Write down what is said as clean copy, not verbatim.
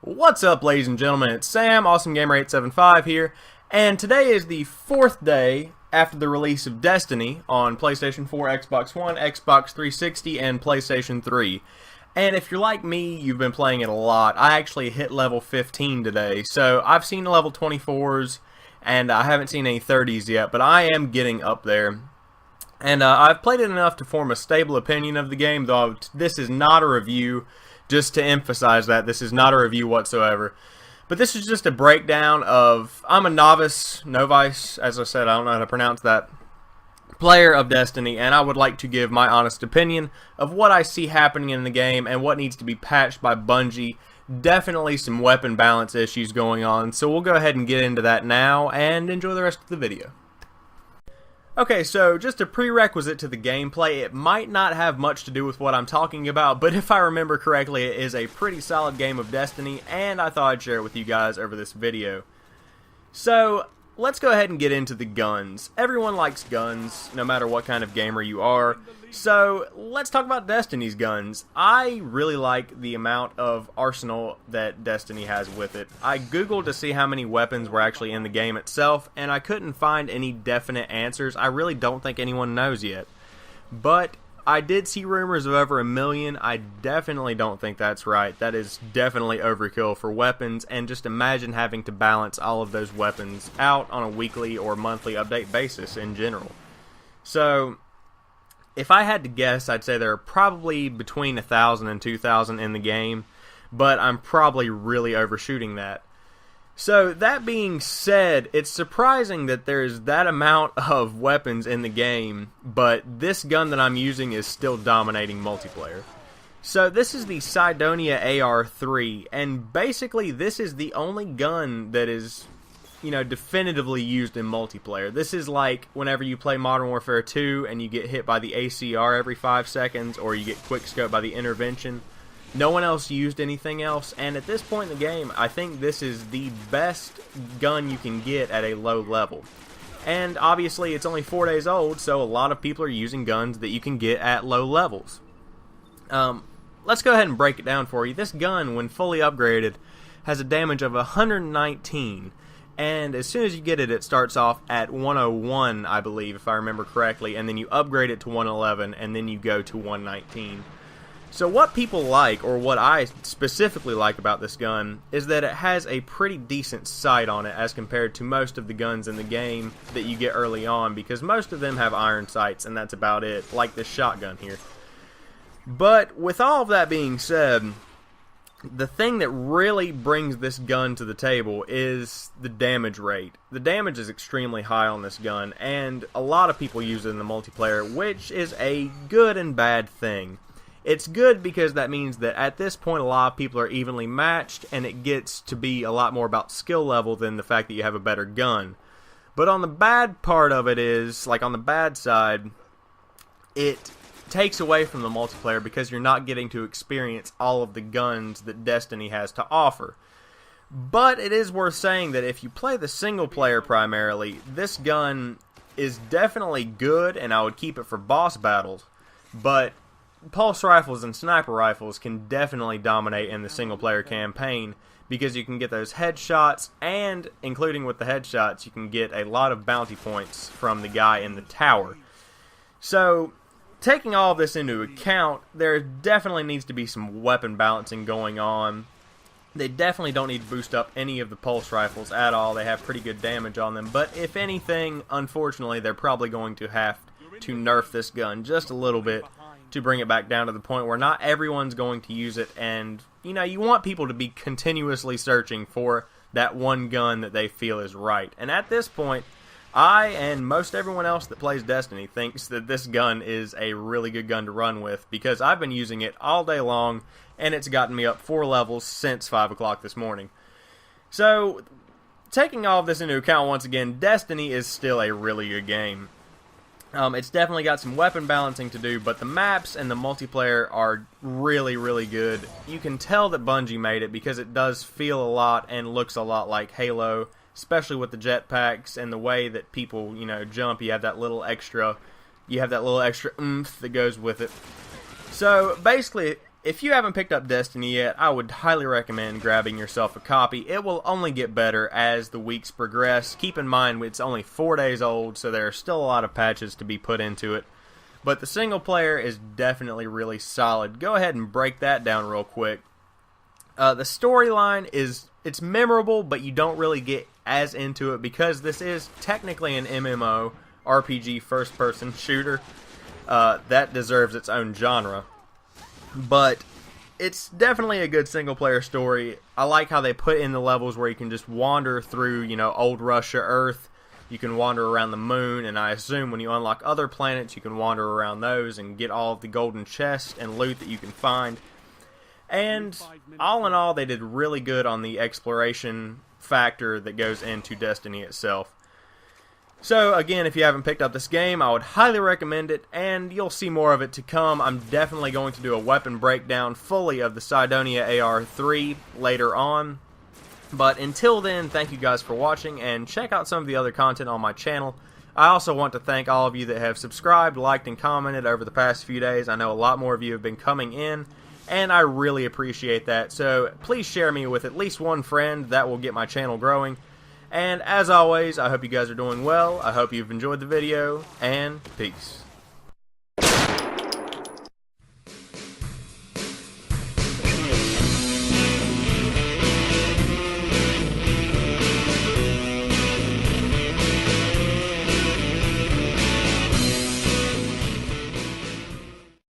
What's up, ladies and gentlemen? It's Sam, AwesomeGamer875 here, and today is the 4th day after the release of Destiny on PlayStation 4, Xbox One, Xbox 360, and PlayStation 3. And if you're like me, you've been playing it a lot. I actually hit level 15 today, so I've seen level 24s, and I haven't seen any 30s yet, but I am getting up there. And I've played it enough to form a stable opinion of the game, though this is not a review. Just to emphasize that, this is not a review whatsoever. But this is just a breakdown of, I'm a novice, as I said, I don't know how to pronounce that, player of Destiny, and I would like to give my honest opinion of what I see happening in the game and what needs to be patched by Bungie. Definitely some weapon balance issues going on, so we'll go ahead and get into that now and enjoy the rest of the video. Okay, so just a prerequisite to the gameplay. It might not have much to do with what I'm talking about, but if I remember correctly, it is a pretty solid game of Destiny, and I thought I'd share it with you guys over this video. So, let's go ahead and get into the guns. Everyone likes guns, no matter what kind of gamer you are. So, let's talk about Destiny's guns. I really like the amount of arsenal that Destiny has with it. I googled to see how many weapons were actually in the game itself, and I couldn't find any definite answers. I really don't think anyone knows yet. But I did see rumors of over 1 million. I definitely don't think that's right. That is definitely overkill for weapons, and just imagine having to balance all of those weapons out on a weekly or monthly update basis in general. So, if I had to guess, I'd say there are probably between 1,000 and 2,000 in the game, but I'm probably really overshooting that. So, that being said, it's surprising that there's that amount of weapons in the game, but this gun that I'm using is still dominating multiplayer. So, this is the Cydonia AR-3, and basically this is the only gun that is, definitively used in multiplayer. This is like whenever you play Modern Warfare 2 and you get hit by the ACR every 5 seconds, or you get quickscope by the intervention. No one else used anything else, and at this point in the game, I think this is the best gun you can get at a low level. And obviously, it's only 4 days old, so a lot of people are using guns that you can get at low levels. Let's go ahead and break it down for you. This gun, when fully upgraded, has a damage of 119. And as soon as you get it, it starts off at 101, I believe, if I remember correctly, and then you upgrade it to 111, and then you go to 119. So what people like, or what I specifically like about this gun, is that it has a pretty decent sight on it as compared to most of the guns in the game that you get early on, because most of them have iron sights, and that's about it, like this shotgun here. But with all of that being said, the thing that really brings this gun to the table is the damage rate. The damage is extremely high on this gun, and a lot of people use it in the multiplayer, which is a good and bad thing. It's good because that means that at this point a lot of people are evenly matched, and it gets to be a lot more about skill level than the fact that you have a better gun. But on the bad part of it is, like on the bad side, it takes away from the multiplayer because you're not getting to experience all of the guns that Destiny has to offer. But it is worth saying that if you play the single player primarily, this gun is definitely good, and I would keep it for boss battles. But pulse rifles and sniper rifles can definitely dominate in the single player campaign because you can get those headshots, and including with the headshots, you can get a lot of bounty points from the guy in the tower. So, taking all of this into account, there definitely needs to be some weapon balancing going on. They definitely don't need to boost up any of the pulse rifles at all. They have pretty good damage on them. But if anything, unfortunately, they're probably going to have to nerf this gun just a little bit to bring it back down to the point where not everyone's going to use it. And, you want people to be continuously searching for that one gun that they feel is right. And at this point, I, and most everyone else that plays Destiny, thinks that this gun is a really good gun to run with, because I've been using it all day long, and it's gotten me up 4 levels since 5 o'clock this morning. So, taking all of this into account once again, Destiny is still a really good game. It's definitely got some weapon balancing to do, but the maps and the multiplayer are really, really good. You can tell that Bungie made it because it does feel a lot and looks a lot like Halo, especially with the jetpacks and the way that people, jump. You have that little extra oomph that goes with it. So basically, if you haven't picked up Destiny yet, I would highly recommend grabbing yourself a copy. It will only get better as the weeks progress. Keep in mind, it's only 4 days old, so there are still a lot of patches to be put into it. But the single player is definitely really solid. Go ahead and break that down real quick. The storyline it's memorable, but you don't really get as into it because this is technically an MMO RPG first-person shooter. That deserves its own genre. But it's definitely a good single-player story. I like how they put in the levels where you can just wander through, old Russia, Earth. You can wander around the moon, and I assume when you unlock other planets, you can wander around those and get all of the golden chests and loot that you can find. And all in all, they did really good on the exploration factor that goes into Destiny itself. So again, if you haven't picked up this game, I would highly recommend it, and you'll see more of it to come. I'm definitely going to do a weapon breakdown fully of the Cydonia AR3 later on. But until then, thank you guys for watching, and check out some of the other content on my channel. I also want to thank all of you that have subscribed, liked, and commented over the past few days. I know a lot more of you have been coming in, and I really appreciate that. So please share me with at least one friend. That will get my channel growing. And as always, I hope you guys are doing well. I hope you've enjoyed the video, and peace.